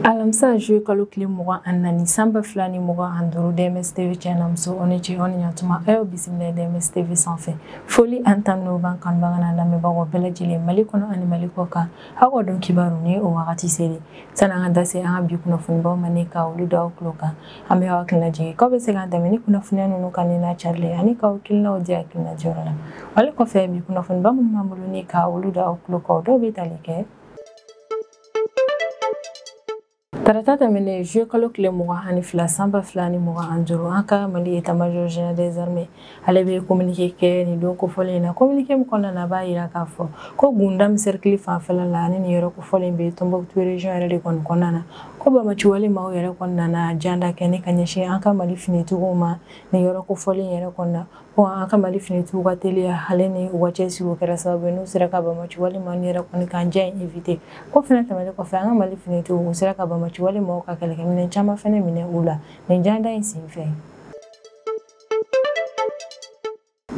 Alamsa joué kalo kile mugan anani samba filani mugan anduru DMS TV channel onichi onyatuma ayo bisimila DMS TV sanfɛ foli antan no ban kan bangana lamɛbagaw bɛɛ lajɛlen Mali kɔnɔ ani Mali kɔ kan aw don kibaru ni o wagati seli sananga dase an bi kunnafoni baw mane ka olu daw kulo kan an bɛ aw kilina jigi k'aw bɛ se ka dɛmɛ ni kunnafoniya ninnu kan ni na charle ani k'aw kilinaw di hakilina jɔyɔrɔ la wale kɔfɛ bi kunnafoni ba minnu b'an bolo ni ka olu daw kulo kan dɔw bɛ tali kɛ Tarata tɛmɛnen juillet kalo tile 22 samba filani mugan ani duuru an ka Mali état-major général des armées ale bɛ communiqué kɛ nin don kofɔlen na communiqué min kɔnɔna na b'a yira k'a fɔ ko Gundam cercle fanfɛla la ani nin yɔrɔ kofɔlen bɛ Tombouctou région yɛrɛ de kɔni kɔnɔna na ko Bamaci wale maaw yɛrɛ kɔni nana janda kɛ ni ka ɲɛsin an ka Mali finitigiw ma nin yɔrɔ kofɔlen yɛrɛ kɔnɔna na ko an ka Mali finitigiw ka teliya ale ni u ka cɛsiriw kɛra sababu n'u sera ka Bamaci wale maaw yɛrɛ kɔni kan diya invité ko fɛnɛ tɛmɛnen kɔfɛ an ka Mali finitigiw u sera ka Bamaci wale maaw ka kɛlɛkɛminɛn caman fɛnɛ minɛ u la nin janda in senfɛ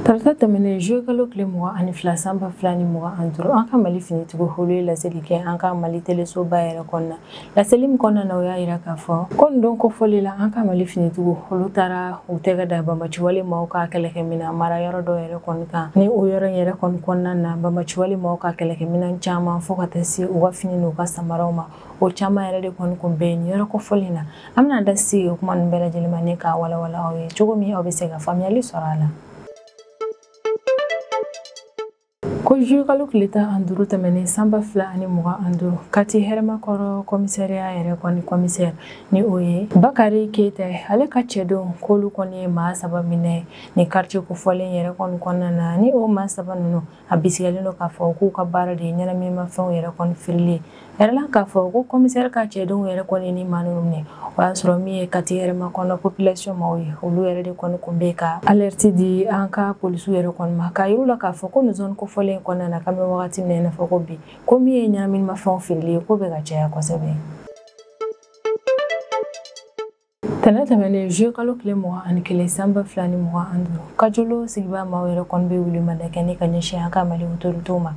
Tarata tɛmɛnen juillet kalo tile 22 samba filani mugan ani duuru an ka Mali finitigiw olu ye laseli kɛ an ka Mali telesoba yɛrɛ kɔnɔna laseli min kɔnɔna na o y'a yira k'a fɔ ko nin don kofɔli la an ka Mali finitigiw olu taara u tɛgɛ da Bamaci wale maaw ka kɛlɛkɛminɛn mara yɔrɔ dɔ yɛrɛ kɔni kan ni o yɔrɔ yɛrɛ kɔni kɔnɔna na Bamaci wale maaw ka kɛlɛkɛminɛn caman fo ka taa se u ka fini n'u ka samaraw ma o caman yɛrɛ de kɔni kun bɛ nin yɔrɔ kofɔli na an bɛna da sigi o kuma ninnu bɛɛ lajɛlen ma ne k'a walawala aw ye cogo min aw bɛ se ka faamuyali sɔrɔ a la ko juillet kalo tile 15 tɛmɛnen samba fila ani mugan ani duuru kati hɛrɛmakɔrɔ commissariat yɛrɛ kɔni commissaire ni o ye Bakari Keyita ale ka cɛdenw k'olu kɔni ye maa saba minɛ ni quartier kofɔlen yɛrɛ kɔni kɔnɔna na ni o maa saba ninnu a bisigalen don k'a fɔ k'u ka baara de ye ɲɛnaminimafɛnw yɛrɛ kɔni firili yɛrɛla k'a fɔ ko commissaire ka cɛdenw yɛrɛ kɔni ni maa ninnu minɛ o y'a sɔrɔ min ye kati hɛrɛmakɔnɔ population maaw ye olu yɛrɛ de kɔni kun bɛ ka alerte di an ka polisiw yɛrɛ kɔni ma k'a yir'u la k'a fɔ ko nin zone kofɔlen kɔnɔna na k'an bɛ wagati min na i n'a fɔ ko bi ko min ye ɲɛnaminimafɛnw firili ye ko bɛ ka caya kosɛbɛ tɛnɛ tɛmɛnen juillet kalo tile 21 samba filani mugan ani duuru Kajolo sigibaa maaw yɛrɛ kɔni bɛ wulimada kɛ ni ka ɲɛsin an ka Mali autoritéw ma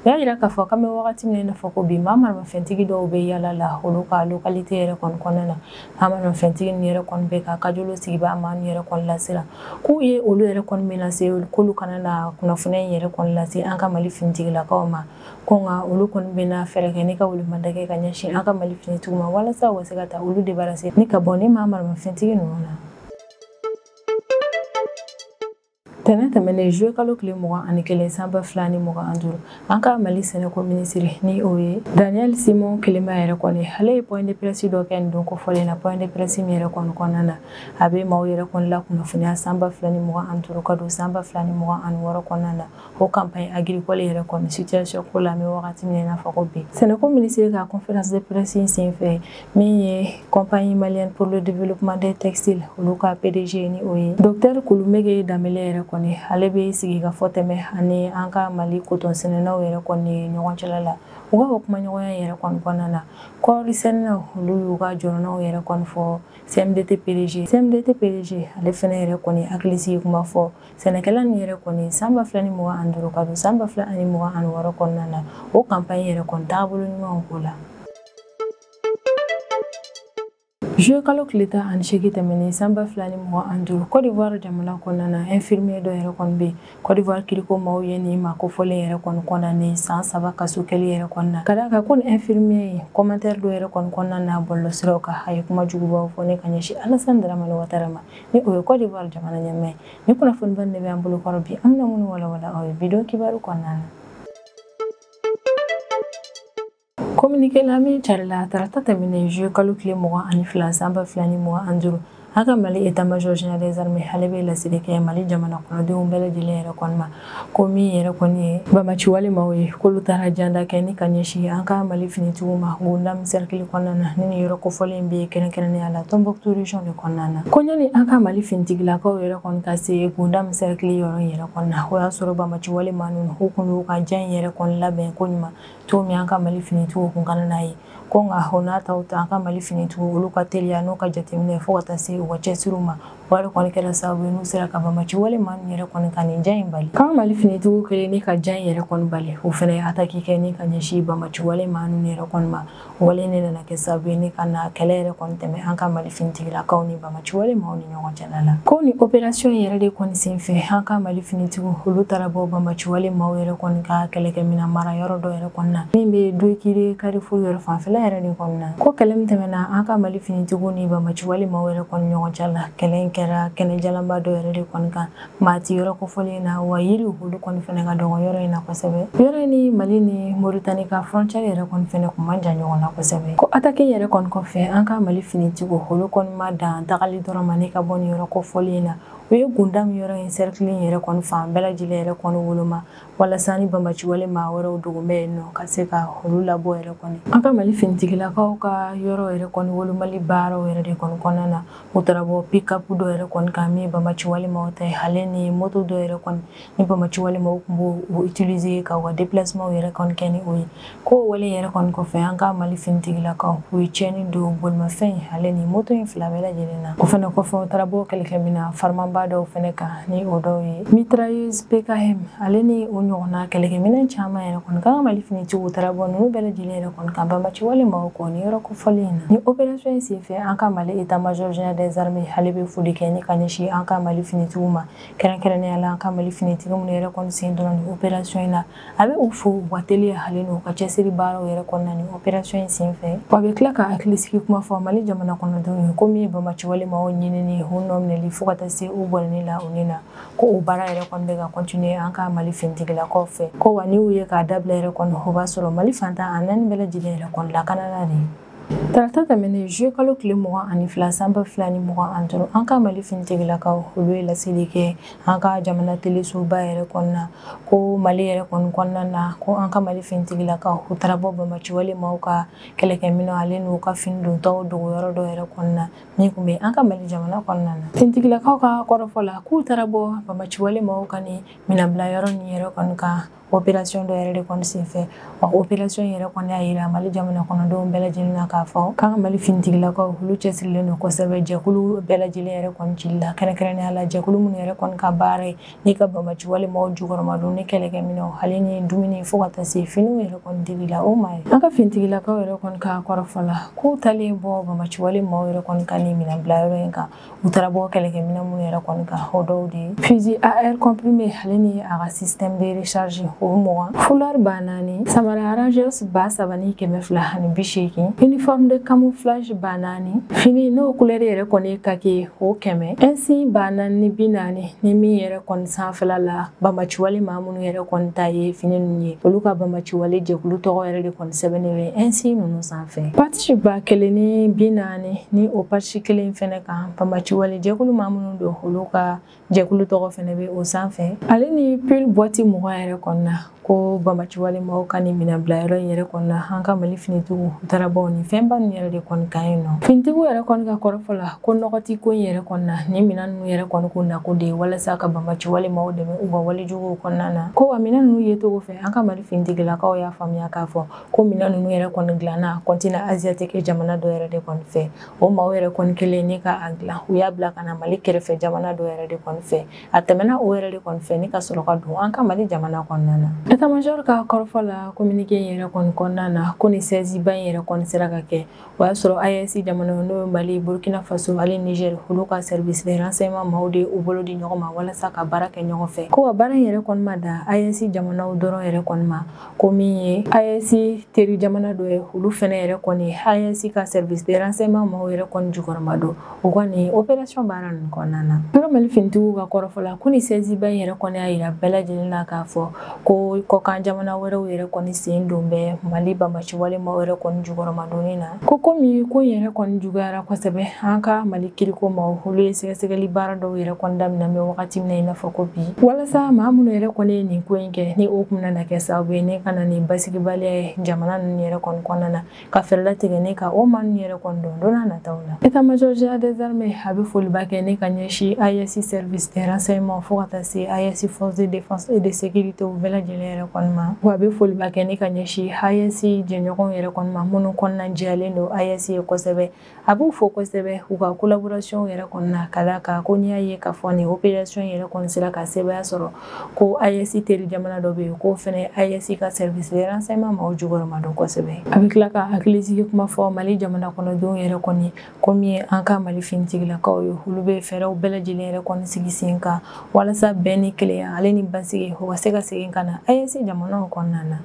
o y'a yira k'a fɔ k'an bɛ wagati min na i n'a fɔ ko bi maa maramafɛntigi dɔw bɛ yala la olu ka localité yɛrɛ kɔni kɔnɔna na maa maramafɛntigi ninnu yɛrɛ kɔni bɛ ka Kajolo sigibaa maa ninnu yɛrɛ kɔni lasiran k'u ye olu yɛrɛ kɔni bɛ lase k'olu kana na kunnafoniya in yɛrɛ kɔni lase an ka Mali finitigilakaw ma ko nka olu kɔni bɛ na fɛɛrɛ kɛ ni ka wulimada kɛ ka ɲɛsin an ka Mali finitigiw ma walasa u ka se ka taa olu débarrasser ni ka bɔ ni maa maramafɛntigi ninnu na tɛnɛ tɛmɛnen juillet kalo tile 21 samba filani mugan ani duuru an ka Mali sɛnɛko minisiri ni o ye Daniel Simon Kelema yɛrɛ kɔni ale ye point de presse dɔ kɛ nin don kofɔlen na point de presse min yɛrɛ kɔni kɔnɔna na a bɛ maaw yɛrɛ kɔni la kunnafoniya samba filani mugan ani duuru ka don samba filani mugan ani wɔɔrɔ kɔnɔna na o campagne agricole yɛrɛ kɔni situation ko la an bɛ wagati min na i n'a fɔ ko bi sɛnɛko minisiri ka conférence de presse senfɛ min ye compagnie malienne pour le développement des textiles olu ka PDG ni o ye docteur Kulumege Damele yɛrɛ kɔni ale bɛ sigi ka fɔ tɛmɛ ani an ka Mali coton sɛnɛnaw yɛrɛ kɔni ɲɔgɔn cɛla la u ka o kuma ɲɔgɔnya yɛrɛ kɔni kɔnɔna na kɔɔri sɛnɛnaw olu y'u ka jɔrɔnaw yɛrɛ kɔni fɔ CMDT PDG ale fɛnɛ yɛrɛ kɔni hakili sigi kuma fɔ sɛnɛkɛla ni yɛrɛ kɔni samba filani mugan ani duuru ka don samba fila ani mugan ani wɔɔrɔ kɔnɔna na o campagne yɛrɛ kɔni taabolo ɲumanw ko la juillet kalo tile 18 tɛmɛnen samba filani mugan ani duuru Côte d'Ivoire jamana kɔnɔna na infirmier dɔ yɛrɛ kɔni bɛ Côte d'Ivoire kiriko maaw ye nin ma kofɔlen yɛrɛ kɔni kɔnɔna ni san 3 kaso kɛli yɛrɛ kɔnɔna ka d'a kan ko nin infirmier ye commentaire dɔ yɛrɛ kɔni kɔnɔna na bɔlɔlɔsiraw kan a ye kuma jugubaw fɔ ne ka ɲɛsin Alassane Dramane Ouattara ma ni o ye Côte d'Ivoire jamana ɲɛmaa ye ni kunnafoni ba de bɛ an bolo kɔrɔ bi an bɛna minnu walawala aw ye bidon kibaru kɔnɔna na communiqué la min carila tarata tɛmɛnen juillet kalo tile 22 samba filani mugan ani duuru an ka Mali état-major général des armées ale bɛ laseli kɛ Mali jamana kɔnɔdenw bɛɛ lajɛlen yɛrɛ kɔni ma ko min yɛrɛ kɔni ye Bamaci wale maaw ye k'olu taara janda kɛ ni ka ɲɛsin an ka Mali finitigiw ma Gundam cercle kɔnɔna na ni nin yɔrɔ kofɔlen bɛ kɛrɛnkɛrɛnnenya la Tombouctou région de kɔnɔna na ko ɲani an ka Mali finitigilakaw yɛrɛ kɔni ka se Gundam cercle yɔrɔ in yɛrɛ kɔnɔna o y'a sɔrɔ Bamaci wale maa ninnu u kun y'u ka diya in yɛrɛ kɔni labɛn ko ɲuman cogo min an ka Mali finitigiw kun kana n'a ye ko nka o n'a taw ta an ka Mali finitigiw olu ka teliya n'u ka jateminɛ fo ka taa se u ka cɛsiriw ma wala kɔni kɛra sababu ye n'u sera ka bamaci wale maa min yɛrɛ kɔni ka nin ja in bali kan Mali finitigiw kelen ni ka ja in yɛrɛ kɔni bali o fɛnɛ ye ataki kɛ ni ka ɲɛsin bamaci wale maa ninnu yɛrɛ kɔni ma wale ne nana kɛ sababu ye ni ka na kɛlɛ yɛrɛ kɔni tɛmɛ an ka Mali finitigilakaw ni bamaci wale maaw ni ɲɔgɔn cɛla la ko ni opération yɛrɛ de kɔni senfɛ an ka Mali finitigiw olu taara bɔ bamaci wale maaw yɛrɛ kɔni ka kɛlɛkɛmina mara yɔrɔ dɔ yɛrɛ kɔni na min bɛ Doikiri Carrefour yɔrɔ fanfɛla yɛrɛ de kɔni na ko kɛlɛ min tɛmɛna an ka Mali finitigiw ni bamaci wale maaw yɛrɛ kɔni ɲɔgɔn cɛla la kɛlɛ in kɛra kɛnɛjalanba dɔ yɛrɛ de kɔni kan maati yɔrɔ kofɔlen na wa yiri olu kɔni fɛnɛ ka dɔgɔ yɔrɔ in na kosɛbɛ yɔrɔ ni Mali ni Mauritanie ka frontière yɛrɛ kɔni fɛnɛ kun man jan ɲɔgɔn na kosɛbɛ ko attaque yɛrɛ kɔni kɔfɛ an ka Mali finitigiw olu kɔni ma dan tagali dɔrɔn ma ne ka bɔ ni yɔrɔ kofɔlen na u ye gunda min yɔrɔ in cercle yɛrɛ kɔni fan bɛɛ lajɛlen yɛrɛ kɔni woloma walasa ni bamaci wale maa wɛrɛw dogonbɛ yen nɔ ka se ka olu labɔ yɛrɛ kɔni an ka Mali finitigilakaw ka yɔrɔ yɛrɛ kɔni wolomali baaraw yɛrɛ de kɔni kɔnɔna na u taara bɔ pick-up dɔ yɛrɛ kɔni kan min bamaci wale maaw ta ye ale ni moto dɔ yɛrɛ kɔni ni bamaci wale maaw kun b'o utiliser ka u ka déplacement yɛrɛ kɔni kɛ ni o ye ko wale yɛrɛ kɔni kɔfɛ an ka Mali finitigilakaw u ye tiɲɛni don bolimafɛn ale ni moto in fila bɛɛ lajɛlen na o fɛnɛ kɔfɛ u taara bɔ kɛlɛkɛmina farimanba dɔw fɛnɛ kan ni o dɔw ye mitrailleuse PKM ale ni o ɲɔgɔnna kɛlɛkɛminɛn caman yɛrɛ kɔni kan ka Mali finitigiw taara bɔ ninnu bɛɛ lajɛlen yɛrɛ kɔni kan bamaci wale maaw kɔ ni yɔrɔ kofɔlen na ni opération in senfɛ an ka Mali état-major général des armées ale bɛ foli kɛ ni ka ɲɛsin an ka Mali finitigiw ma kɛrɛnkɛrɛnnenya la an ka Mali finitigi minnu yɛrɛ kɔni sen donna ni opération in na a bɛ u fo u ka teliya hali n'u ka cɛsiri baaraw yɛrɛ kɔnɔna ni opération in senfɛ wa a bɛ tila ka hakilisigi kuma fɔ Mali jamana kɔnɔdenw ye ko min ye bamaci wale maaw ɲinini u nɔ minɛli fo ka taa se u bɔlɛni la u ni na ko o baara yɛrɛ kɔni bɛ ka continuer an ka Mali finitigilakaw fɛ ko wa ni u ye k'a dabila yɛrɛ kɔni o b'a sɔrɔ Mali fantan a naani bɛɛ lajɛlen yɛrɛ kɔni lakanala de tarata tɛmɛnen juillet kalo tile 22 sanba 2025 an ka Mali finitigilakaw olu ye laseli kɛ an ka jamana telesoba yɛrɛ kɔnɔna ko Mali yɛrɛ kɔni kɔnɔna na ko an ka Mali finitigilakaw u taara bɔ bamaci wale maaw ka kɛlɛkɛminɛw ale n'u ka fini dontɔw dogo yɔrɔ dɔ yɛrɛ kɔnɔna min kun bɛ an ka Mali jamana kɔnɔna na finitigilakaw ka kɔrɔfɔ la k'u taara bɔ bamaci wale maaw ka ni minɛbila yɔrɔ ni yɛrɛ kɔni kan opération dɔ yɛrɛ de kɔni senfɛ wa opération yɛrɛ kɔni y'a yira Mali jamana kɔnɔdenw bɛɛ lajɛlen na k'a fɔ k'an ka Mali finitigilakaw olu cɛsirilen don kosɛbɛ jɛkulu bɛɛ lajɛlen yɛrɛ kɔni cili la kɛrɛnkɛrɛnnenya la jɛkulu minnu yɛrɛ kɔni ka baara ye n'i ka bamaci wale maaw jukɔrɔmadon ni kɛlɛkɛminɛw hali ni dumuni fo ka taa se finiw yɛrɛ kɔni dili la o ma ye an ka finitigilakaw yɛrɛ kɔni ka kɔrɔfɔ la k'u talen bɔ bamaci wale maaw yɛrɛ kɔni ka ni minɛbila yɔrɔ in kan u taara bɔ kɛlɛkɛminɛ minnu yɛrɛ kɔni kan o dɔw de fusil à air comprimé hali ni a ka système de recharge o 20 foulard ba 4 samara arrangeurs ba 7,280 uniforme de camouflage ba 4 fini n'o couleur yɛrɛ kɔni ka kɛ o 100 insigne ba 440 ni min yɛrɛ kɔni sanfɛla la bamaci wale maa minnu yɛrɛ kɔni ta ye fini ninnu ye olu ka bamaci wale jɛkulu tɔgɔ yɛrɛ de kɔni sɛbɛnnen bɛ insigne ninnu sanfɛ patch ba 140 ni o patch kelen fɛnɛ kan bamaci wale jɛkulu maa minnu don olu ka jɛkulu tɔgɔ fɛnɛ bɛ o sanfɛ ale ni pull boîte 20 yɛrɛ kɔni na ko bamaci wale maaw ka ni minɛbila yɔrɔ in yɛrɛ kɔni na an ka Mali finitigiw u taara bɔ ni fɛnba ninnu yɛrɛ de kɔni kan yen nɔ finitigiw yɛrɛ kɔni ka kɔrɔfɔ la ko nɔgɔti ko in yɛrɛ kɔni na ni minɛn ninnu yɛrɛ kɔni ko nako de ye walasa ka bamaci wale maaw dɛmɛ u ka walejuguw kɔnɔna na ko wa minɛn ninnu ye cogo fɛ an ka Mali finitigilakaw y'a faamuya k'a fɔ ko minɛn ninnu yɛrɛ kɔni dilanna continent asiatique jamana dɔ yɛrɛ de kɔni fɛ o maaw yɛrɛ kɔni kelen ni ka a dilan u y'a bila ka na Mali kɛrɛfɛ jamana dɔ yɛrɛ de kɔni fɛ a tɛmɛna o yɛrɛ de kɔni fɛ ni ka sɔrɔ ka don an ka Mali jamana kɔnɔna na état-major ka kɔrɔfɔ la communiqué yɛrɛ kɔni kɔnɔna na ko ni 16 ba in yɛrɛ kɔni sera ka kɛ o y'a sɔrɔ AES jamana n'o ye Mali Burkina Faso hali Niger olu ka service de renseignement maaw de u bolo di ɲɔgɔn ma walasa ka baara kɛ ɲɔgɔn fɛ ko wa baara in yɛrɛ kɔni ma da AES jamanaw dɔrɔn yɛrɛ kɔni ma ko min ye AES teri jamana dɔ ye olu fɛnɛ yɛrɛ kɔni AES ka service de renseignement maaw yɛrɛ kɔni jukɔrɔmadon o kɔni opération baara ninnu kɔnɔna na an ka Mali finitigiw ka kɔrɔfɔ la ko ni 16 ba in yɛrɛ kɔni y'a yira bɛɛ lajɛlen na k'a fɔ ko kɔkan jamana wɛrɛw yɛrɛ kɔni sen don bɛ Mali bamaci wale maaw yɛrɛ kɔni jukɔrɔmadonni na ko komi ko yɛrɛ kɔni juguyara kosɛbɛ an ka Mali kiriko maaw olu ye sɛgɛsɛgɛli baara dɔw yɛrɛ kɔni daminɛ bɛ wagati min na i n'a fɔ ko bi walasa maa minnu yɛrɛ kɔni ye nin ko in kɛ ni o kun nana kɛ sababu ye ne ka na nin basigibaliya ye jamana ninnu yɛrɛ kɔni kɔnɔna na ka fɛɛrɛ latigɛ ne ka o maa ninnu yɛrɛ kɔni don don n'a nataw la état-major général des armées a bɛ foliba kɛ ne ka ɲɛsin AES service de renseignement fo ka taa se AES force de défense et de sécurité u bɛɛ lajɛlen yɛrɛ kɔni ma wa a bɛ foliba kɛ ne ka ɲɛsin AES jɛɲɔgɔnw yɛrɛ kɔni ma minnu kɔnɔna jɛyalen sigilendo AES ye kosɛbɛ a b'u fo kosɛbɛ u ka collaboration yɛrɛ kɔnɔna ka d'a kan ko n'i y'a ye k'a fɔ nin opération yɛrɛ kɔni sera ka sebaya sɔrɔ ko AES teri jamana dɔ bɛ yen ko fɛnɛ AES ka service de renseignement ma o jugɔrɔma dɔn kosɛbɛ a bɛ tila ka hakilisigi kuma fɔ Mali jamana kɔnɔdenw yɛrɛ kɔni komi an ka Mali finitigilakaw ye olu bɛ fɛɛrɛw bɛɛ lajɛlen yɛrɛ kɔni sigi sen kan walasa bɛn ni kelenya ale ni basigi o ka se ka segin ka na AES jamanaw kɔnɔna na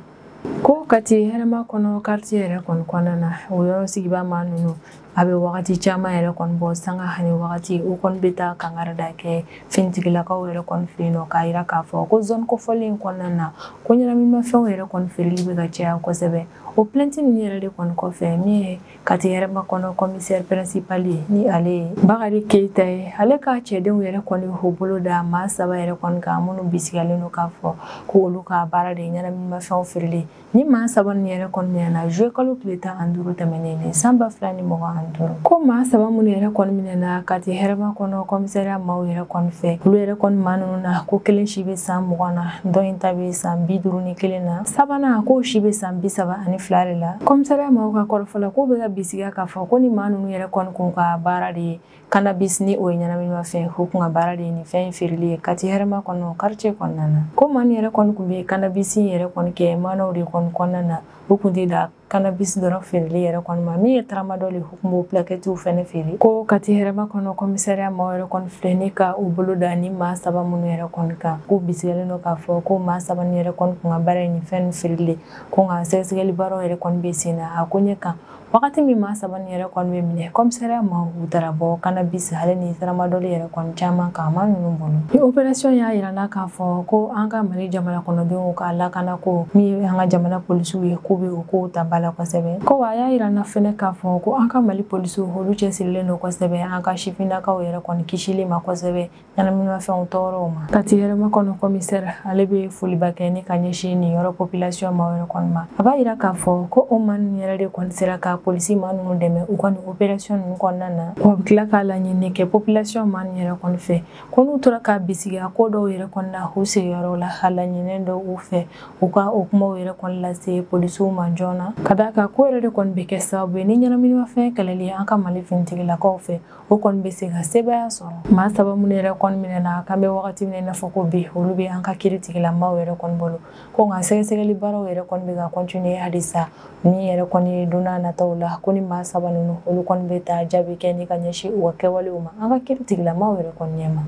ko Kati hɛrɛma kɔnɔ quartier yɛrɛ kɔni kɔnɔna na o yɔrɔ sigibaa maa ninnu a bɛ wagati caman yɛrɛ kɔni bɔ sanga hani wagati o kɔni bɛ taa kangari da kɛ finitigilakaw yɛrɛ kɔni fɛ yen nɔ k'a yira k'a fɔ ko zone kofɔlen in kɔnɔna na ko ɲɛnaminimafɛnw yɛrɛ kɔni feereli bɛ ka caya kosɛbɛ o plainte ninnu yɛrɛ de kɔni kɔfɛ min ye Kati hɛrɛma kɔnɔ commissaire principal ye ni ale ye Bakari Keyita ye ale ka cɛdenw yɛrɛ kɔni o bolo da maa 3 yɛrɛ kɔni kan minnu bisigalen don k'a fɔ ko olu ka baara de ye ɲɛnaminimafɛnw feereli ni maa 3 nin yɛrɛ kɔni minɛna juillet kalo tile 15 tɛmɛnen ni san 2025 ko maa 3 minnu yɛrɛ kɔni minɛna Kati hɛrɛma kɔnɔ commissariat maaw yɛrɛ kɔni fɛ olu yɛrɛ kɔni maa ninnu na ko kelen si bɛ san 20 na dɔ in ta bɛ san 51 na sabanan ko si bɛ san 32 de la commissariat maaw ka kɔrɔfɔla ko bɛ ka bisigiya k'a fɔ ko ni maa ninnu yɛrɛ kɔni kun ka baara de ye cannabis ni o ye ɲɛnaminimafɛn o kun ka baara de ye nin fɛn in feereli ye Kati hɛrɛma kɔnɔ quartier kɔnɔna na ko maa nin yɛrɛ kɔni kun bɛ cannabis yɛrɛ kɔni kɛ maanaw de kɔni kɔnɔna na u kun tɛ da cannabis dɔrɔn feereli yɛrɛ kɔni ma min ye tramadol ye u kun b'o plaquettes fɛnɛ feere ko Kati hɛrɛma kɔnɔ commissariat maaw yɛrɛ kɔni filɛ ni ka u bolo da ni maa 3 minnu yɛrɛ kɔni kan k'u bisigalen don k'a fɔ ko maa 3 nin yɛrɛ kɔni kun ka baara ye nin fɛn feereli ko nka sɛgɛsɛgɛli baaraw yɛrɛ kɔni bɛ sen na a ko ɲɛ kan wagati min maa 3 nin yɛrɛ kɔni bɛ minɛ commissariat maaw u taara bɔ cannabis ale ni tramadol yɛrɛ kɔni caman kan maa ninnu bolo ni opération y'a yira n'a k'a fɔ ko an ka Mali jamana kɔnɔdenw ka lakana ko min ye an ka jamana polisiw ye k'u bɛ o kow ta ba la kosɛbɛ ko a y'a yira na fɛnɛ k'a fɔ ko an ka Mali polisiw olu cɛsirilen don kosɛbɛ an ka sifinnakaw yɛrɛ kɔni kisili ma kosɛbɛ ɲɛnaminimafɛnw tɔɔrɔw ma Kati hɛrɛma kɔnɔ commissaire ale bɛ foliba kɛ ni ka ɲɛsin nin yɔrɔ population ma yɛrɛ kɔni ma a b'a yira k'a fɔ ko o maa ninnu yɛrɛ de kɔni sera ka polisi maa ninnu dɛmɛ u ka nin opération ninnu kɔnɔna na wa a bɛ tila k'a laɲini kɛ population maa ninnu yɛrɛ kɔni fɛ ko n'u tora ka bisigiya ko dɔw yɛrɛ kɔni na u sigiyɔrɔ la a laɲininen dɔ u fɛ u ka o kumaw yɛrɛ kɔni lase polisiw ma joona ka d'a kan ko yɛrɛ de kɔni bɛ kɛ sababu ye ni ɲɛnaminimafɛn kɛlɛli an ka Mali finitigilakaw fɛ o kɔni bɛ se ka sebaya sɔrɔ maa 3 minnu yɛrɛ kɔni minɛna k'an bɛ wagati min na i n'a fɔ ko bi olu bɛ an ka kiiritigilamaw yɛrɛ kɔni bolo ko nka sɛgɛsɛgɛli baaraw yɛrɛ kɔni bɛ ka continuer halisa ni yɛrɛ kɔni don n'a nataw la ko ni maa 3 ninnu olu kɔni bɛ taa jaabi kɛ ni ka ɲɛsin u ka kɛwalew ma an ka kiiritigilamaw yɛrɛ kɔni ɲɛma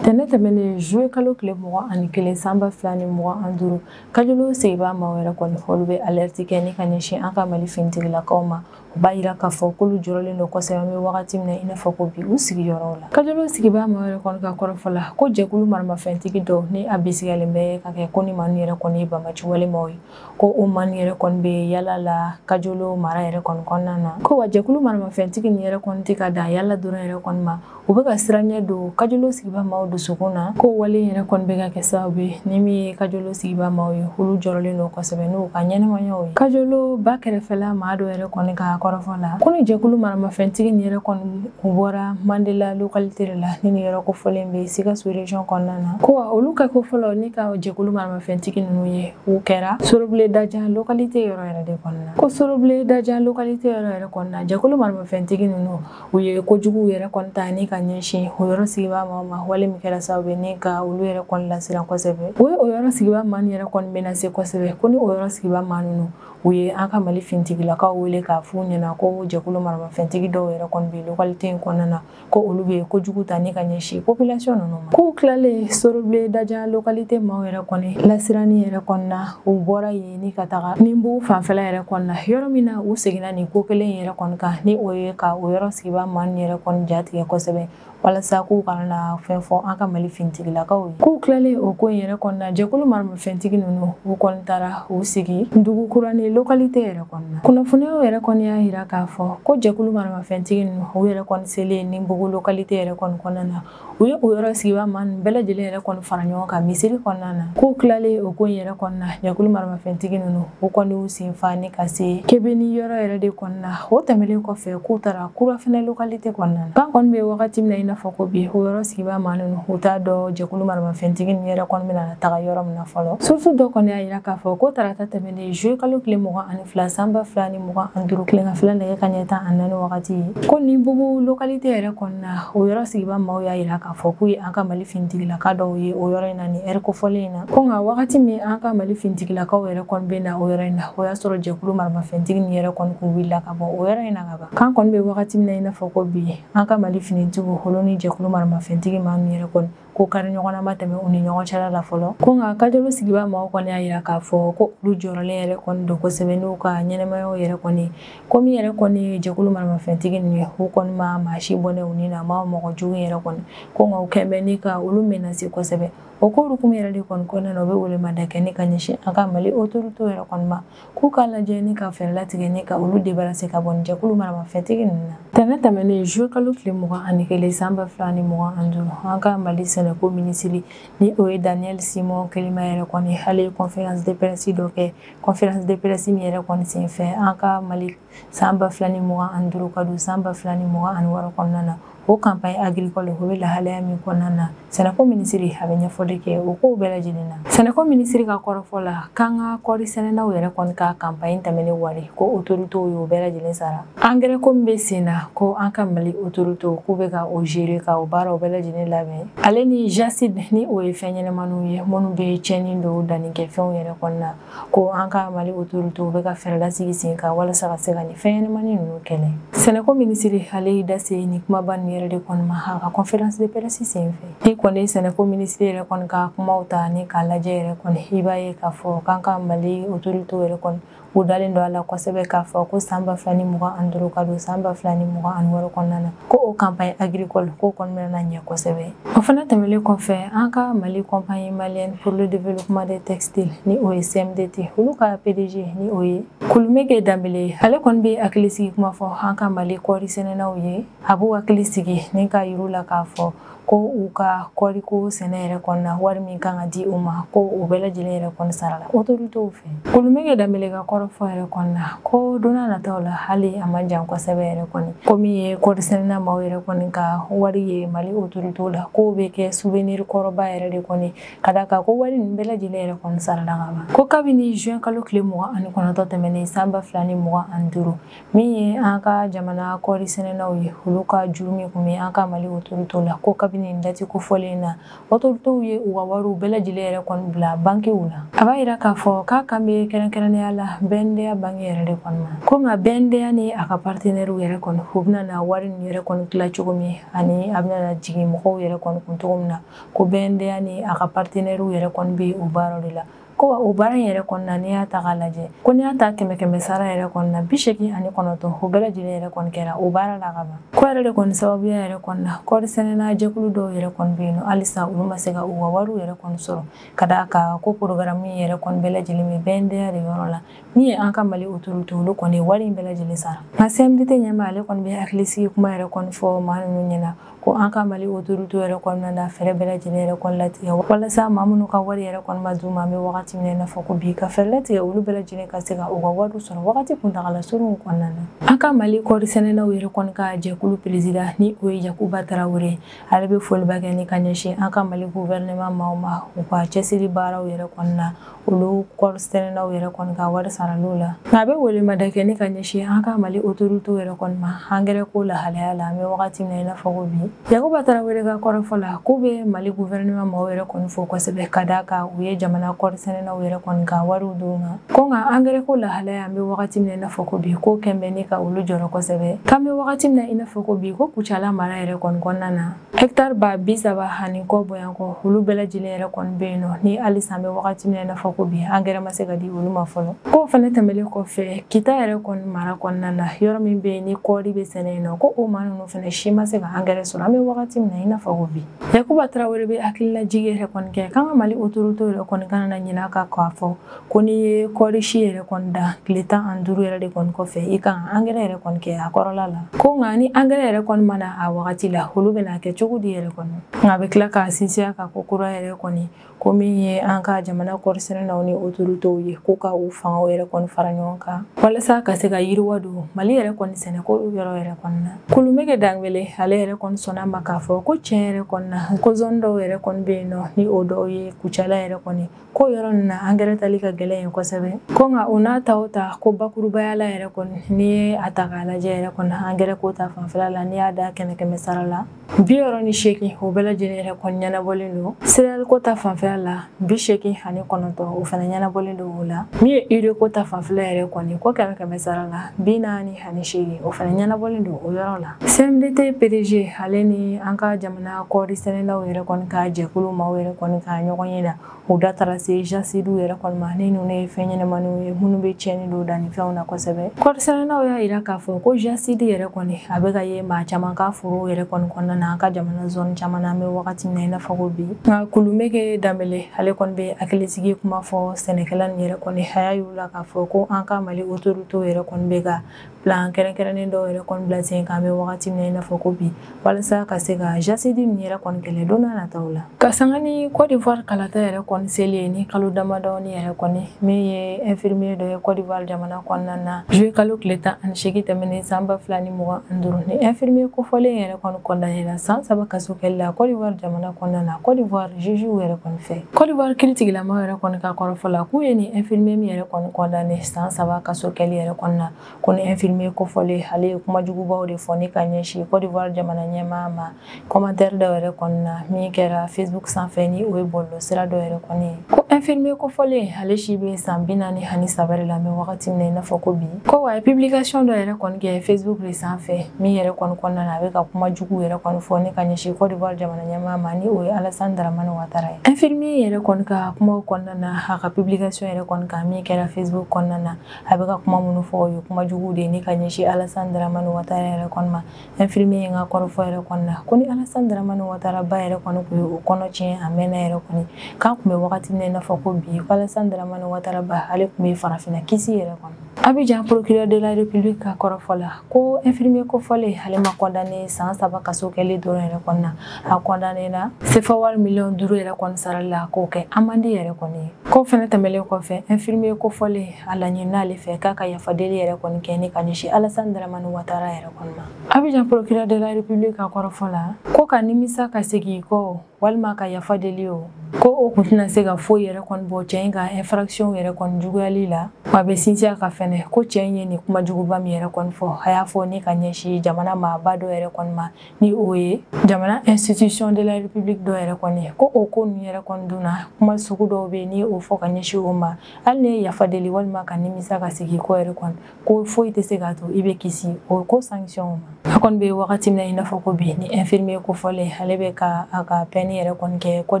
tɛnɛ tɛmɛnen juillet kalo tile 21 san 2025 kajolo sigibaa maaw yɛrɛ kɔni olu bɛ alerte kɛ ni ka ɲɛsin an ka Mali finitigilakaw ma u b'a yira k'a fɔ k'olu jɔrɔlen don kosɛbɛ an bɛ wagati min na i n'a fɔ ko bi u sigiyɔrɔw la kajolo sigibaa maaw yɛrɛ kɔni ka kɔrɔfɔ la ko jɛkulu maramafɛntigi dɔw ni a bisigalen bɛ ka kɛ ko ni maa ninnu yɛrɛ kɔni ye banbaci walemaw ye ko o maa ninnu yɛrɛ kɔni bɛ yala la kajolo mara yɛrɛ kɔni kɔnɔna na ko wa jɛkulu maramafɛntigi nin yɛrɛ kɔni tɛ ka dan yala dɔrɔn yɛrɛ kɔni ma u bɛ ka siranɲɛ don kajolo sigibaa maaw dusukun na ko wale yɛrɛ kɔni bɛ ka kɛ sababu ye ni min ye kajolo sigibaa maaw ye olu jɔrɔlen don kosɛbɛ n'u ka ɲɛnɛmayaw ye kajolo ba kɛrɛfɛla maa dɔ yɛrɛ kɔni ka kɔrɔfɔ la ko ni jɛkulu maramafɛntigi nin yɛrɛ kɔni u bɔra Mandela localité de la ni nin yɔrɔ kofɔlen bɛ Sikaso région kɔnɔna na ko wa olu ka kofɔlɔ ni ka jɛkulu maramafɛntigi ninnu ye u kɛra Sorobile Dajan localité yɔrɔ yɛrɛ de kɔnɔna ko Sorobile Dajan localité yɔrɔ yɛrɛ kɔnɔna jɛkulu maramafɛntigi ninnu u ye kojugu yɛrɛ kɔni ta ni ka ɲɛsin o yɔrɔ sigibaa maaw ma wale min kɛra sababu ye ni ka olu yɛrɛ kɔni lasiran kosɛbɛ o ye o yɔrɔ sigibaa maa ninnu yɛrɛ kɔni bɛ na se kosɛbɛ ko ni o yɔrɔ sigibaa maa ninnu u ye an ka Mali finitigilakaw wele k'a f'u ɲɛna ko jɛkulu maramafɛntigi dɔw yɛrɛ kɔni bɛ localité in kɔnɔna na ko olu bɛ kojugu ta ni ka ɲɛsin population ninnu ma k'u tilalen Sorobile Dajan localité maaw yɛrɛ kɔni lasiranni yɛrɛ kɔni na u bɔra yen ni ka taga Nimbu fanfɛla yɛrɛ kɔni na yɔrɔ min na u seginna nin ko kelen yɛrɛ kɔni kan ni o ye ka o yɔrɔ sigibaa maa ninnu yɛrɛ kɔni jatigɛ kosɛbɛ walasa k'u kana na fɛn fɔ an ka Mali finitigilakaw ye k'u tilalen o ko in yɛrɛ kɔni na jɛkulu maramafɛntigi ninnu u kɔni taara u sigi Dugukurani localité yɛrɛ kɔni na kunnafoniyaw yɛrɛ kɔni y'a yira k'a fɔ ko jɛkulu maramafɛntigi ninnu u yɛrɛ kɔni selen Nimbugu localité yɛrɛ kɔni kɔnɔna na u ye o yɔrɔ sigibaa maa ninnu bɛɛ lajɛlen yɛrɛ kɔni fara ɲɔgɔn kan misiri kɔnɔna na k'u tilalen o ko in yɛrɛ kɔni na jɛkulu maramafɛntigi ninnu u kɔni y'u sen fa ni ka se Kebeni yɔrɔ yɛrɛ de kɔni na o tɛmɛlen kɔfɛ k'u taara Kurafɛnɛ localité kɔnɔna na k'an kɔni bɛ wagati min na i n'a fɔ ko bi o yɔrɔ sigibaa maa ninnu u t'a dɔn jɛkulu maramafɛntigi ni yɛrɛ kɔni bɛna taga yɔrɔ min na fɔlɔ. Source dɔ kɔni y'a yira k'a fɔ ko tarata tɛmɛnen juillet kalo tile 22 san 2025 tileganfɛla nɛgɛ kanɲɛ 14 wagati ye ko ni bugu localité yɛrɛ kɔni na o yɔrɔ sigiba maaw y'a yira k'a fɔ k'u ye an ka Mali finitigilaka dɔw ye o yɔrɔ in na ni heure kofɔlen in na ko nka wagati min an ka Mali finitigilakaw yɛrɛ kɔni bɛ na o yɔrɔ in na o y'a sɔrɔ jɛkulu maramafɛntigi ni yɛrɛ kɔni kun wulila ka bɔ o yɔrɔ in na ka ban k'an kɔni bɛ wagati min na i n'a fɔ ko bi an ka Mali finitigiw olu ni jɛkulu maramafɛntigi maa nu yɛrɛ kɔni ko kari ɲɔgɔnna ma tɛmɛ u ni ɲɔgɔn cɛla la fɔlɔ ko nka kajalo sigiba maaw kɔni y'a yira k'a fɔ ko olu jɔrɔlen yɛrɛ kɔni don kosɛbɛ n'u ka ɲɛnɛmayaw yɛrɛ kɔni ko min yɛrɛ kɔni jɛkulu maramafɛntigi ninnu ye u kɔni ma maa si bɔnɛ u ni na ma mɔgɔ jugu yɛrɛ kɔni ko nka u kɛn bɛ ni ka olu menase kosɛbɛ o ko hukumu yɛrɛ de kɔni kɔnɔna na u bɛ welemada kɛ ni ka ɲɛsin an ka Mali autorité yɛrɛ kɔni ma k'u k'a lajɛ ni ka fɛɛrɛ latigɛ ni ka olu débarrasser ka bɔ ni jɛkulu maramafɛntigi ninnu na. Tɛnɛ tɛmɛnen juillet kalo tile 21 san 2025 an ka Mali sɛnɛko minisiri ni o ye Daniel Simon Kelema yɛrɛ kɔni hali conférence de presse dɔ kɛ conférence de presse min yɛrɛ kɔni senfɛ an ka Mali san 2025 ka don san 2026 kɔnɔna na o campagne agricole o bɛ lahalaya min kɔnɔna na sɛnɛko minisiri a bɛ ɲɛfɔli kɛ o kow bɛɛ lajɛlen na. Sɛnɛko minisiri ka kɔrɔfɔ la k'an ka kɔɔri sɛnɛnaw yɛrɛ kɔni ka campagne tɛmɛnen wari ko autoritéw y'o bɛɛ lajɛlen sara. Engrais ko min bɛ sen na ko an ka Mali autoritéw k'u bɛ ka o gérer ka o baaraw bɛɛ lajɛlen labɛn. Ale ni JACID ni o ye fɛn ɲɛnɛmaniw ye minnu bɛ tiɲɛni don dannikɛfɛnw yɛrɛ kɔnɔna na ko an ka Mali autoritéw bɛ ka fɛɛrɛ lasigi sen kan walasa ka se ka ni fɛn ɲɛnɛmani ninnu kɛlɛ. Sɛnɛko minisiri ale y'i da se ni kumaba ninnu yɛrɛ de kɔni ma a ka conférence de presse senfɛ. Ni kɔni sɛnɛko minisiri yɛrɛ kɔni ka kumaw ta ni k'a lajɛ yɛrɛ kɔni i b'a ye k'a fɔ k'an ka Mali autoritéw yɛrɛ kɔni u dalen don a la kosɛbɛ k'a fɔ ko san 2025 ka don san 2026 kɔnɔna na ko o campagne agricole ko kɔni bɛna ɲɛ kosɛbɛ. O fana tɛmɛlen kɔfɛ an ka Mali compagnie malienne pour le développement des textiles ni o ye CMDT olu ka PDG ni o ye Kulumeke Dambele ale kɔni bɛ hakili sigi kuma fɔ an ka Mali kɔɔri sɛnɛnaw ye a b'u hakili sigi ni ka yir'u la k'a fɔ ko u ka kɔɔriko sɛnɛ yɛrɛ kɔnɔna wari min kan ka di u ma ko u bɛɛ lajɛlen yɛrɛ kɔni sara la autoritéw fɛ. Kulumeke Dambele ka kɔrɔfɔ yɛrɛ kɔnɔna ko don n'a nataw la hali a man jan kosɛbɛ yɛrɛ kɔni ko min ye kɔɔri sɛnɛna maaw yɛrɛ kɔni ka wari ye Mali autoritéw la k'o bɛ kɛ souvenir kɔrɔba yɛrɛ de kɔni ka da kan ko wari nin bɛɛ lajɛlen yɛrɛ kɔni sarala ka ban ko kabini juin kalo tile 29 tɛmɛnen san 2025 min ye an ka jamana kɔɔri sɛnɛnaw ye olu ka juru min kun bɛ an ka Mali autoritéw la ko kabini nin dati kofɔlen na autoritéw ye u ka wariw bɛɛ lajɛlen yɛrɛ kɔni bila banquew la a b'a yira k'a fɔ k'a kan bɛ kɛrɛnkɛrɛnnenya la BNDA banque yɛrɛ de kɔni ma ko nka BNDA ni a ka partenaires yɛrɛ kɔni u bɛna na wari nin yɛrɛ kɔni tila cogo min ani a bɛna na jigin mɔgɔw yɛrɛ kɔni kun cogo min na ko BNDA ni a ka partenaires yɛrɛ kɔni bɛ o baaraw de la ko o baara in yɛrɛ kɔnɔna n'i y'a ta k'a lajɛ ko n'i y'a ta 100 sara yɛrɛ kɔnɔna 89 o bɛɛ lajɛlen yɛrɛ kɔni kɛra o baara la ka ban ko yɛrɛ de kɔni sababuya yɛrɛ kɔnɔna kɔɔri sɛnɛna jɛkulu dɔw yɛrɛ kɔni bɛ yen nɔ halisa olu ma se ka u ka wariw yɛrɛ kɔni sɔrɔ ka d'a kan ko programme in yɛrɛ kɔni bɛɛ lajɛlen bɛ BNDA de yɔrɔ la min ye an ka Mali autoritéw olu kɔni ye wari in bɛɛ lajɛlen sara nka CMDT ɲɛmaa ale kɔni bɛ hakilisigi kuma yɛrɛ kɔni fɔ maa ninnu ɲɛna ko an ka Mali autoritéw yɛrɛ kɔnɔna na fɛɛrɛ bɛɛ lajɛlen yɛrɛ kɔni latigɛ walasa maa minnu ka wari yɛrɛ kɔni ma d'u ma an bɛ wagati min na i n'a fɔ ko bi ka fɛɛrɛ latigɛ olu bɛɛ lajɛlen ka se ka u ka wariw sɔrɔ wagati kuntagala surunw kɔnɔna na an ka Mali kɔɔri sɛnɛnaw yɛrɛ kɔni ka jɛkulu président ni o ye Yakuba Tarawele ale bɛ foliba kɛ ni ka ɲɛsin an ka Mali gouvernement maaw ma u ka cɛsiri baaraw yɛrɛ kɔni na olu kɔɔri sɛnɛnaw yɛrɛ kɔni ka wari saraliw la nka a bɛ welemada kɛ ni ka ɲɛsin an ka Mali autoritéw yɛrɛ kɔni ma engrais ko lahalaya la an bɛ wagati min na i n'a fɔ ko bi Yakuba Tarawele ka kɔrɔfɔ la k'u bɛ Mali gouvernement maaw yɛrɛ kɔni fo kosɛbɛ ka d'a kan u ye jamana kɔɔri sɛnɛnaw yɛrɛ kɔni ka wariw d'u ma ko nka engrais ko lahalaya an bɛ wagati min na i n'a fɔ ko bi ko kɛn bɛ ni ka olu jɔrɔ kosɛbɛ k'an bɛ wagati min na i n'a fɔ ko bi ko Kucala mara yɛrɛ kɔni kɔnɔna na hectare ba 30 ani kɔ bɔɲankɔ olu bɛɛ lajɛlen yɛrɛ kɔni bɛ yen nɔ ni halisa an bɛ wagati min na i n'a fɔ ko bi engrais ma se ka di olu ma fɔlɔ ko fana tɛmɛlen kɔfɛ Kita yɛrɛ kɔni mara kɔnɔna na yɔrɔ min bɛ yen ni kɔɔri bɛ sɛnɛ yen nɔ ko o maa ninnu fana si ma se ka engrais sɔrɔ an bɛ wagati min na i n'a fɔ ko bi Yakuba Tarawele bɛ hakililajigi yɛrɛ kɔni kɛ k'an ka Mali autoritéw yɛrɛ kɔni kana na ɲinɛ a kan k'a fɔ ko n'i ye kɔɔri si yɛrɛ kɔni dan tile 15 yɛrɛ de kɔni kɔfɛ i kan ka engrais yɛrɛ kɔni kɛ a kɔrɔla la ko nka ni engrais yɛrɛ kɔni mana a wagati la olu bɛna kɛ cogo di yɛrɛ kɔni nka a bɛ tila k'a sinsin a kan ko kura yɛrɛ kɔni ko min ye an ka jamana kɔɔri sɛnɛnaw ni autoritéw ye ko ka u fangaw yɛrɛ kɔni fara ɲɔgɔn kan walasa ka se ka yiriwa don Mali yɛrɛ kɔni sɛnɛko yɔrɔ yɛrɛ kɔni na Kulumeke Dambele ale yɛrɛ kɔni sɔnna ma k'a fɔ ko tiɲɛ yɛrɛ kɔni na ko zone dɔw yɛrɛ kɔni bɛ yen nɔ ni o dɔw ye Kucala yɛrɛ kɔni ko yɔrɔ nin na angɛrɛ tali ka gɛlɛn yen kosɛbɛ ko nka o n'a ta o ta ko bakurubayala yɛrɛ kɔni n'i ye a ta k'a lajɛ yɛrɛ kɔni angɛrɛ ko ta fanfɛla la n'i y'a da 100 sara la 68 o bɛɛ lajɛlen yɛrɛ kɔni ɲɛnabɔlen don céréale ko ta fanfɛla la 89 o fana ɲɛnabɔlen don o la min ye urée ko ta fanfɛla yɛrɛ kɔni ko 100 sara la 48 o fana ɲɛnabɔlen don o yɔrɔ la CMDT PDG ale ni an ka jamana kɔɔri sɛnɛlaw yɛrɛ kɔni ka jɛkulu maaw yɛrɛ kɔni ka ɲɔgɔn ye la o da taara se jasidiw yɛrɛ kɔni ma ni ninnu ye fɛn ɲɛnɛmaniw ye minnu bɛ tiɲɛni don dannifɛnw na kosɛbɛ kɔɔri sɛnɛlaw y'a yira k'a fɔ ko jasidi yɛrɛ kɔni a bɛ ka ye maa caman ka foro yɛrɛ kɔni kɔnɔna na an ka jamana zone caman na an bɛ wagati min na i n'a fɔ ko bi nka Kulumeke Danbele ale kɔni bɛ hakilisigi kuma fɔ sɛnɛkɛla nin yɛrɛ kɔni a y'a yir'u la k'a fɔ ko an ka Mali autorités yɛrɛ kɔni bɛ ka plan kɛrɛnkɛrɛnnen dɔw yɛrɛ kɔni bila sen kan an bɛ wagati min na i n'a fɔ ko bi walasa ka se ka jasidi nin yɛrɛ kɔni kɛlɛ don n'a nataw la ka sanga ni Côte d'Ivoire kalata yɛrɛ kɔni seli ye ni kalo damadɔni yɛrɛ kɔni min ye infirmier dɔ ye Côte d'Ivoire jamana kɔnɔna na juillet kalo tile 18 tɛmɛnen san 2025 ni infirmier kofɔlen yɛrɛ kɔni condamné la san 3 kaso kɛli la Côte d'Ivoire jamana kɔnɔna na Côte d'Ivoire juge yɛrɛ kɔni fɛ Côte d'Ivoire kiiritigilamaw yɛrɛ kɔni ka kɔrɔfɔ la k'u ye ni infirmier min yɛrɛ kɔni condamné san 3 kaso kɛli yɛrɛ kɔni na ko ni infirmier kofɔlen ale ye kumajugubaw de fɔ ni ka ɲɛsin Côte d'Ivoire jamana ɲɛmaa ma commentaire dɔw yɛrɛ kɔni na min kɛra Facebook sanfɛ ni o ye bɔlɔlɔ sira dɔ yɛrɛ kɔni ye ko infirmier kofɔlen ale si bɛ san 43 la mɛ wagati min na i n'a fɔ ko bi ko wa publication dɔ yɛrɛ kɔni kɛ Facebook de sanfɛ min yɛrɛ kɔni kɔnɔna na a bɛ ka kumajugu yɛrɛ kɔni fɔ ni ka ɲɛsin Côte d'Ivoire jamana ɲɛmaa ma ni o ye Alassane Dramane Ouattara ye infirmier yɛrɛ kɔni ka kumaw kɔnɔna na a ka publication yɛrɛ kɔni kan min kɛra Facebook kɔnɔna na a bɛ ka kuma minnu fɔ o ye kumajugu de ye ni ka ɲɛsin Alassane Dramane Ouattara yɛrɛ kɔni ma infirmier in ka kɔrɔfɔ yɛrɛ kɔni na ko ni Alassane Dramane Ouattara ba yɛrɛ kɔni tun ye o kɔnɔ tiɲɛ a mɛnna yɛrɛ kɔni k'a tun bɛ wagati min na i n'a fɔ ko bi ko Alassane Dramane Ouattara ba ale tun bɛ farafinna kisi yɛrɛ kɔnɔ Abidjan procureur de la République ka kɔrɔfɔ la ko infirmier kofɔlen ale ma condamné san 3 kaso kɛli dɔrɔn yɛrɛ kɔni na a condamné la CFA wari miliyɔn 5 yɛrɛ kɔni sarali la k'o kɛ amande yɛrɛ kɔni ye ko fɛnɛ tɛmɛlen kɔfɛ infirmier kofɔlen a laɲinina ale fɛ k'a ka yafadeli yɛrɛ kɔni kɛ ni ka ɲɛsin Alassane Dramane Ouattara yɛrɛ kɔni ma Abidjan procureur de la République ka kɔrɔfɔ la ko ka nimisa ka segin kɔ walima ka yafa deli o ko o kun tɛna se ka foyi yɛrɛ kɔni bɔ cɛ in ka infraction yɛrɛ kɔni juguyali la a bɛ sinsin a ka fɛnɛ ko cɛ in ye nin kumajuguba min yɛrɛ kɔni fɔ a y'a fɔ ni ka ɲɛsin jamana maaba dɔ yɛrɛ kɔni ma ni o ye jamana institution de la République dɔ yɛrɛ kɔni ko o ko ninnu yɛrɛ kɔni dunna kuma sugu dɔw bɛ yen ni o fɔ ka ɲɛsin o ma hali ni ye yafa deli walima ka nimisa ka segin kɔ yɛrɛ kɔni ko foyi tɛ se k'a to i bɛ kisi o ko sanction ma a kɔni bɛ wagati min na i n'a fɔ ko bi ni infirmier kofɔlen ale bɛ ka a ka peine yɛrɛ kɔni kɛ Côte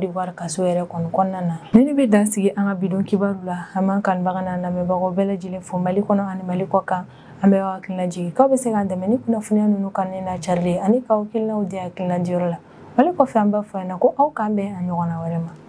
d'Ivoire kaso yɛrɛ kɔni kɔnɔna na ni bɛ dansigi an ka bidon kibaru la an b'an kanubaga n'a lamɛnbagaw bɛɛ lajɛlen fo Mali kɔnɔ ani Mali kɔ kan an bɛ aw hakilina jigin k'aw bɛ se k'an dɛmɛ ni kunnafoniya ninnu kanni na carili ani k'aw hakilinaw di hakilina diyɔrɔ la wale kɔfɛ an b'a fɔ yan ko aw k'an bɛn a ɲɔgɔnna wɛrɛ ma